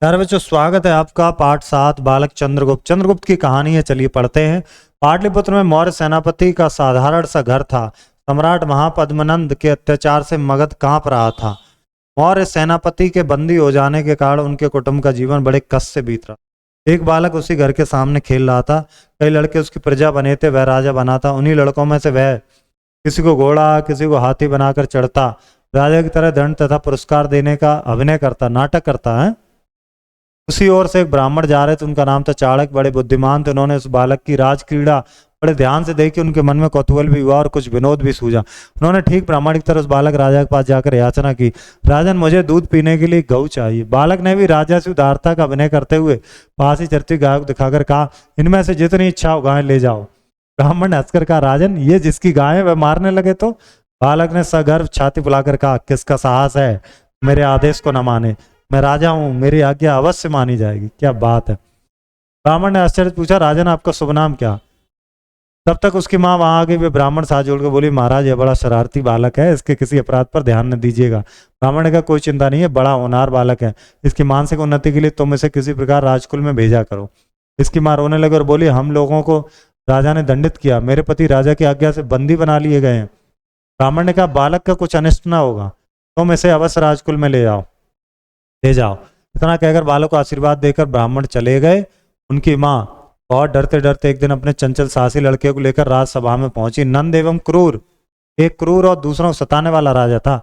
प्यारे बच्चों, स्वागत है आपका पाठ 7 बालक चंद्रगुप्त। चंद्रगुप्त की कहानी है, चलिए पढ़ते हैं। पाटलिपुत्र में मौर्य सेनापति का साधारण सा घर था। सम्राट महापद्मनंद के अत्याचार से मगध कांप रहा था। मौर्य सेनापति के बंदी हो जाने के कारण उनके कुटुंब का जीवन बड़े कष्ट से बीत रहा। एक बालक उसी घर के सामने खेल रहा था। कई लड़के उसकी प्रजा बने थे, वह राजा बना था। उन्हीं लड़कों में से वह किसी को घोड़ा किसी को हाथी बनाकर चढ़ता, राजा की तरह दंड तथा पुरस्कार देने का अभिनय करता, नाटक करता है। उसी ओर से एक ब्राह्मण जा रहे थे, उनका नाम था चाणक्य, बड़े बुद्धिमान थे। उन्होंने उस बालक की राज क्रीड़ा बड़े ध्यान से देखी। उनके मन में कौतूहल भी हुआ और कुछ विनोद भी सूझा। उन्होंने ठीक ब्राह्मण की तरह उस बालक राजा के पास जाकर याचना की, राजन मुझे दूध पीने के लिए गऊ चाहिए। बालक ने भी राजा से उदारता का अभिनय करते हुए पास ही चरती गाय को दिखाकर कहा, इनमें से जितनी इच्छा हो गाय ले जाओ। ब्राह्मण ने हंसकर कहा, राजन ये जिसकी गाय है वह मारने लगे तो? बालक ने सगर्व छाती फुलाकर कहा, किसका साहस है मेरे आदेश को न माने? मैं राजा हूं, मेरी आज्ञा अवश्य मानी जाएगी। क्या बात है। ब्राह्मण ने आश्चर्य पूछा, राजन आपका शुभ नाम क्या? तब तक उसकी माँ वहां आ गई। वे ब्राह्मण साथ जोड़कर बोली, महाराज यह बड़ा शरारती बालक है, इसके किसी अपराध पर ध्यान न दीजिएगा। ब्राह्मण ने कहा, कोई चिंता नहीं है, बड़ा होनहार बालक है। इसकी मानसिक उन्नति के लिए तुम इसे किसी प्रकार राजकुल में भेजा करो। इसकी माँ रोने लगी और बोली, हम लोगों को राजा ने दंडित किया, मेरे पति राजा की आज्ञा से बंदी बना लिए गए हैं। ब्राह्मण ने कहा, बालक का कुछ अनिष्ट न होगा, तुम इसे अवश्य राजकुल में ले जाओ। इतना कहकर बालक को आशीर्वाद देकर ब्राह्मण चले गए। उनकी माँ बहुत डरते डरते एक दिन अपने चंचल साहसी लड़के को लेकर राजसभा में पहुंची। नंद एवं क्रूर, एक क्रूर और दूसरों को सताने वाला राजा था।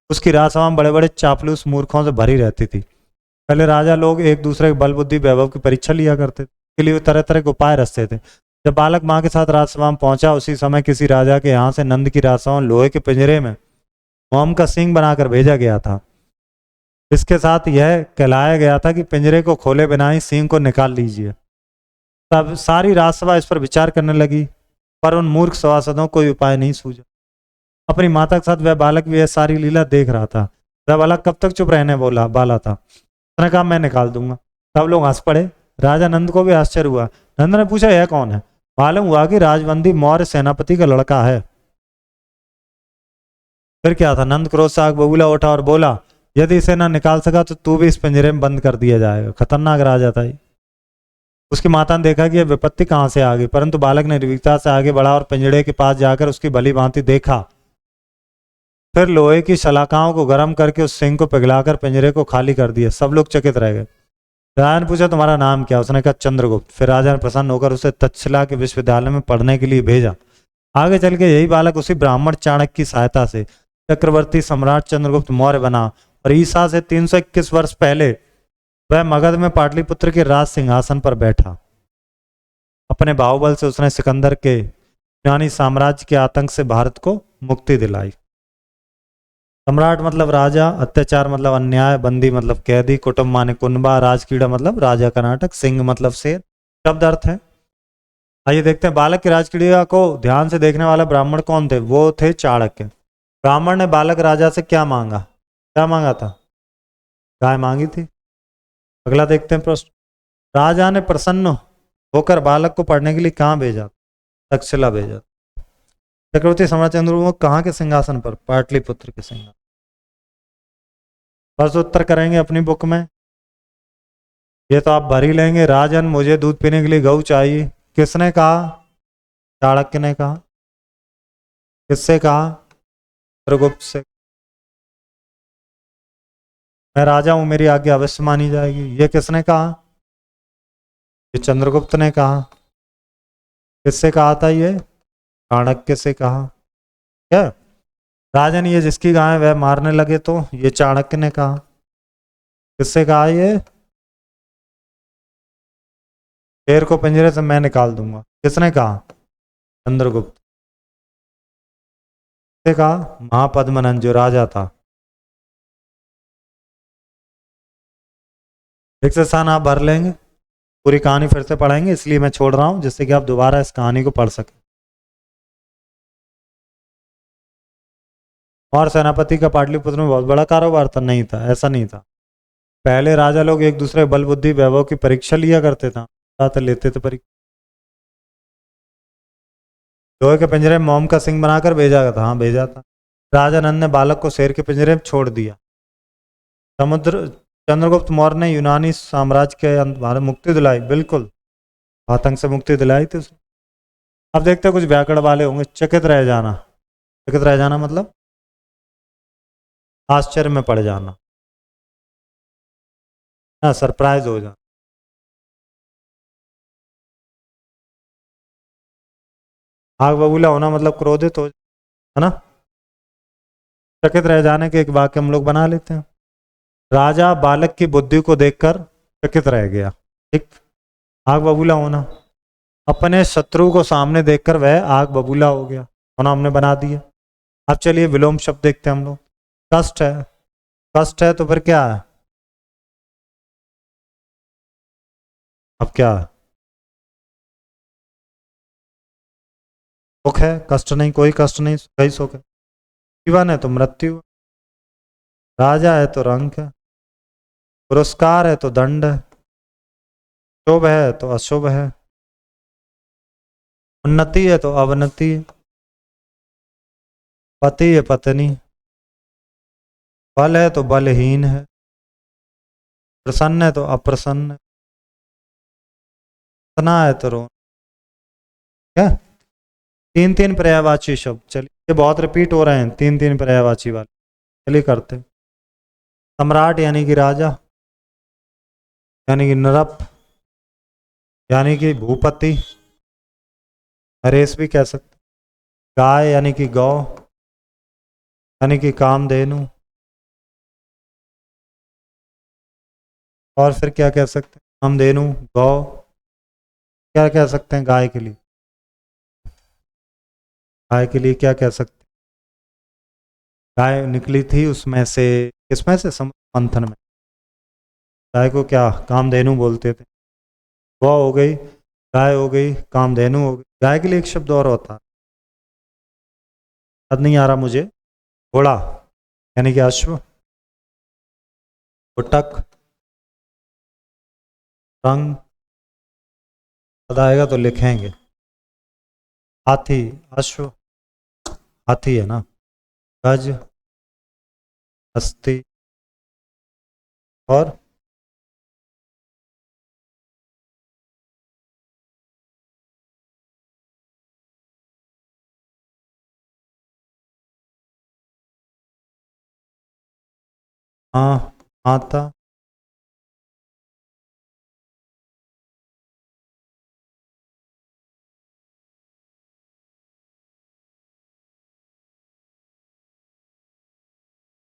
उसकी राजसभा में बड़े बड़े चापलूस मूर्खों से भरी रहती थी। पहले राजा लोग एक दूसरे के बल बुद्धि वैभव की परीक्षा लिया करते थे, इसके लिए तरह तरह के उपाय रचते थे। जब बालक माँ के साथ राजसभा में पहुंचा, उसी समय किसी राजा के यहाँ से नंद की राजसभा में लोहे के पिंजरे में मोम का सींग बनाकर भेजा गया था। इसके साथ यह कहलाया गया था कि पिंजरे को खोले बिना ही सींग को निकाल लीजिए। तब सारी राजसभा इस पर विचार करने लगी, पर उन मूर्ख सभासदों को कोई उपाय नहीं सूझा। अपनी माता के साथ वह बालक भी यह सारी लीला देख रहा था। वह बालक कब तक चुप रहने वाला था। उसने कहा, मैं निकाल दूंगा। सब लोग हंस पड़े। राजा नंद को भी आश्चर्य हुआ। नंद ने पूछा, यह कौन है? मालूम हुआ कि राजबंदी मौर्य सेनापति का लड़का है। फिर क्या था, नंद क्रोध से आग बबूला उठा और बोला, यदि इसे ना निकाल सका तो तू भी इस पिंजरे में बंद कर दिया जाएगा। खतरनाक राजा था ये। उसकी माता ने देखा कि यह विपत्ति कहां से आ गई, परंतु बालक ने निर्भीकता से आगे बढ़ा और पिंजरे के पास जाकर उसकी भली भांति देखा। फिर लोहे की सलाखाओं को गर्म करके उस सिंह को पिघलाकर पिंजरे को खाली कर दिया। सब लोग चकित रह गए। राजा ने पूछा, तुम्हारा नाम क्या? उसने कहा, चंद्रगुप्त। फिर राजा ने प्रसन्न होकर उसे तक्षशिला के विश्वविद्यालय में पढ़ने के लिए भेजा। आगे चल के यही बालक उसी ब्राह्मण चाणक्य की सहायता से चक्रवर्ती सम्राट चंद्रगुप्त मौर्य बना और ईसा से 321 वर्ष पहले वह मगध में पाटलिपुत्र के राज सिंहासन पर बैठा। अपने बाहुबल से उसने सिकंदर के यूनानी साम्राज्य के आतंक से भारत को मुक्ति दिलाई। सम्राट मतलब राजा, अत्याचार मतलब अन्याय, बंदी मतलब कैदी, कुटुंब माने कुनबा, राजकीड़ा मतलब राजा का नाटक, सिंह मतलब शेर। शब्द अर्थ है। आइए देखते हैं, बालक की राजक्रीड़ा को ध्यान से देखने वाला ब्राह्मण कौन थे? वो थे चाणक्य। ब्राह्मण ने बालक राजा से क्या मांगा? क्या मांगा था? गाय मांगी थी। अगला देखते हैं प्रश्न। राजा ने प्रसन्न होकर बालक को पढ़ने के लिए कहाँ भेजा? तक्षशिला भेजा। चक्रवर्ती सम्राट चंद्रगुप्त कहाँ के सिंहासन पर? पाटलिपुत्र के सिंहासन। बस उत्तर करेंगे अपनी बुक में, ये तो आप भर ही लेंगे। राजन मुझे दूध पीने के लिए गऊ चाहिए, किसने कहा? चाणक्य ने कहा। किससे कहा? चंद्रगुप्त से। मैं राजा हूं, मेरी आज्ञा अवश्य मानी जाएगी, ये किसने कहा? ये चंद्रगुप्त ने कहा। किससे कहा था? ये चाणक्य से कहा। क्या राजन ये जिसकी गाय वह मारने लगे तो? ये चाणक्य ने कहा। किससे कहा? ये शेर को पिंजरे से मैं निकाल दूंगा, किसने कहा? चंद्रगुप्त। किससे कहा? महापद्मनंद जो राजा था। एक से स्थान आप भर लेंगे, पूरी कहानी फिर से पढ़ेंगे, इसलिए मैं छोड़ रहा हूं जिससे कि आप दोबारा इस कहानी को पढ़ सकें। और सेनापति का पाटलिपुत्र में बहुत बड़ा कारोबार था? नहीं था, ऐसा नहीं था। पहले राजा लोग एक दूसरे बल बुद्धि वैभव की परीक्षा लिया करते थे, लेते थे परीक्षा। लोहे के पिंजरे में मोम का सिंह बनाकर भेजा था। हाँ भेजा था। राजा नंद ने बालक को शेर के पिंजरे में छोड़ दिया। समुद्र चंद्रगुप्त मौर्य ने यूनानी साम्राज्य के भारत मुक्ति दिलाई, बिल्कुल आतंक से मुक्ति दिलाई थी उसने। अब देखते हैं कुछ व्याकरण वाले होंगे। चकित रह जाना, चकित रह जाना मतलब आश्चर्य में पड़ जाना, हाँ सरप्राइज हो जाना। आग बबूला होना मतलब क्रोधित हो, है ना। चकित रह जाने के एक वाक्य हम लोग बना लेते हैं। राजा बालक की बुद्धि को देखकर चकित रह गया, ठीक। आग बबूला होना, अपने शत्रु को सामने देखकर वह आग बबूला हो गया, होना हमने बना दिया। अब चलिए विलोम शब्द देखते हैं हम लोग। कष्ट है, कष्ट है तो फिर क्या है, अब क्या है, सुख है, कष्ट नहीं, कोई कष्ट नहीं, सुख ही सुख है। जीवन है तो मृत्यु, राजा है तो रंक है, पुरस्कार है तो दंड है, शुभ है तो अशुभ है, उन्नति है तो अवनति है, पति है पत्नी, बल है तो बलहीन है, प्रसन्न है तो अप्रसन्न है, तना है तो रो, क्या। तीन तीन पर्यायवाची शब्द, चलिए ये बहुत रिपीट हो रहे हैं, तीन तीन पर्यायवाची वाले। चलिए करते हैं। सम्राट यानी कि राजा, यानी कि नरप, यानी कि भूपति, नरेश भी कह सकते। गाय यानी कि गौ, यानी कि कामधेनु। और फिर क्या कह सकते हैं, कामधेनु, गौ। क्या कह सकते हैं गाय के लिए, गाय के लिए क्या कह सकते हैं। गाय निकली थी उसमें से, किसमें से, समुद्र मंथन में। गाय को क्या कामधेनु बोलते थे। गौ हो गई, गाय हो गई, कामधेनु हो गई। गाय के लिए एक शब्द और होता है, याद नहीं आ रहा मुझे। घोड़ा यानी कि अश्व, उटक, रंग, याद आएगा तो लिखेंगे। हाथी, अश्व, हाथी है ना। गज, हस्ती, और हाँ, माता,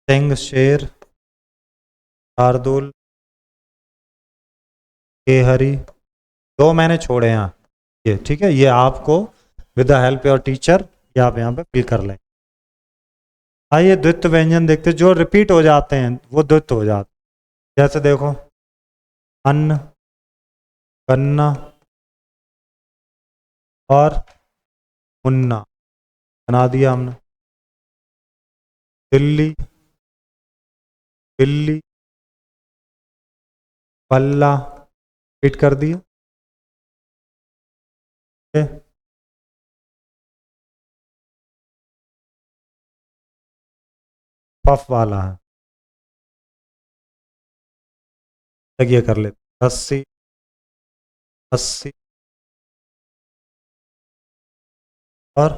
सिंह, शेर, शार्दुल, केहरी। दो मैंने छोड़े हैं ये, ठीक है, ये आपको with the help your teacher ये आप यहाँ पे फिल कर लें। आइए द्वित्व व्यंजन देखते हैं, जो रिपीट हो जाते हैं वो द्वित्व हो जाते हैं। जैसे देखो, अन्न, गन्ना, और मुन्ना, बना दिया हमने। दिल्ली, बिल्ली, बल्ला, फिट कर दिया। ठीक है? पफ वाला है, ये कर लेते। रस्सी, अस्सी, और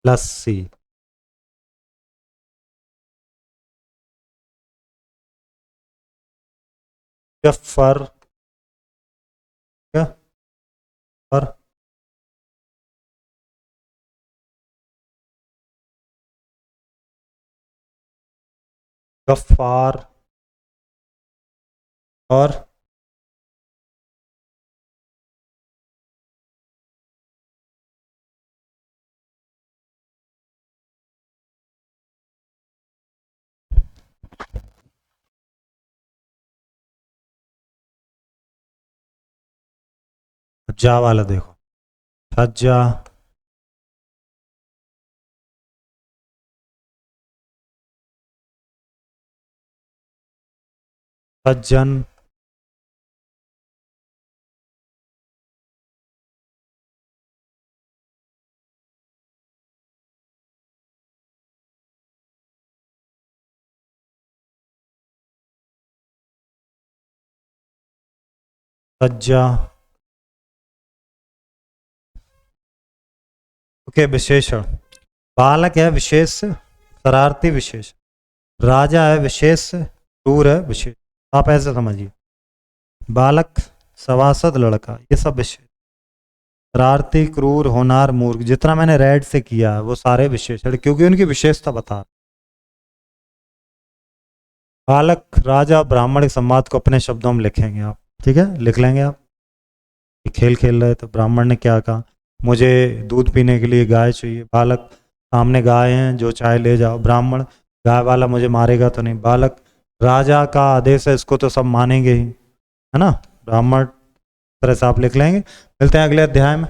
लस्सी। गफ्फर, क्या, और गफ्फार, और जा वाला देखो, छज्जा, सज्जन, सज्जा। ओके, विशेषण। बालक है विशेष, शरारती विशेष, राजा है विशेष, क्रूर है विशेष। आप ऐसे समझिए, बालक, सभासद, लड़का, ये सब विशेष। शरारती, क्रूर, होनार, मूर्ख, जितना मैंने रेड से किया है वो सारे विशेषण, क्योंकि उनकी विशेषता बता। बालक, राजा, ब्राह्मण के संवाद को अपने शब्दों में लिखेंगे आप, ठीक है, लिख लेंगे आप। खेल खेल रहे तो ब्राह्मण ने क्या कहा, मुझे दूध पीने के लिए गाय चाहिए। बालक, सामने गाय हैं, जो चाहे ले जाओ। ब्राह्मण, गाय वाला मुझे मारेगा तो नहीं। बालक, राजा का आदेश है, इसको तो सब मानेंगे ही, है ना। ब्राह्मण, तरह से आप लिख लेंगे। मिलते हैं अगले अध्याय में।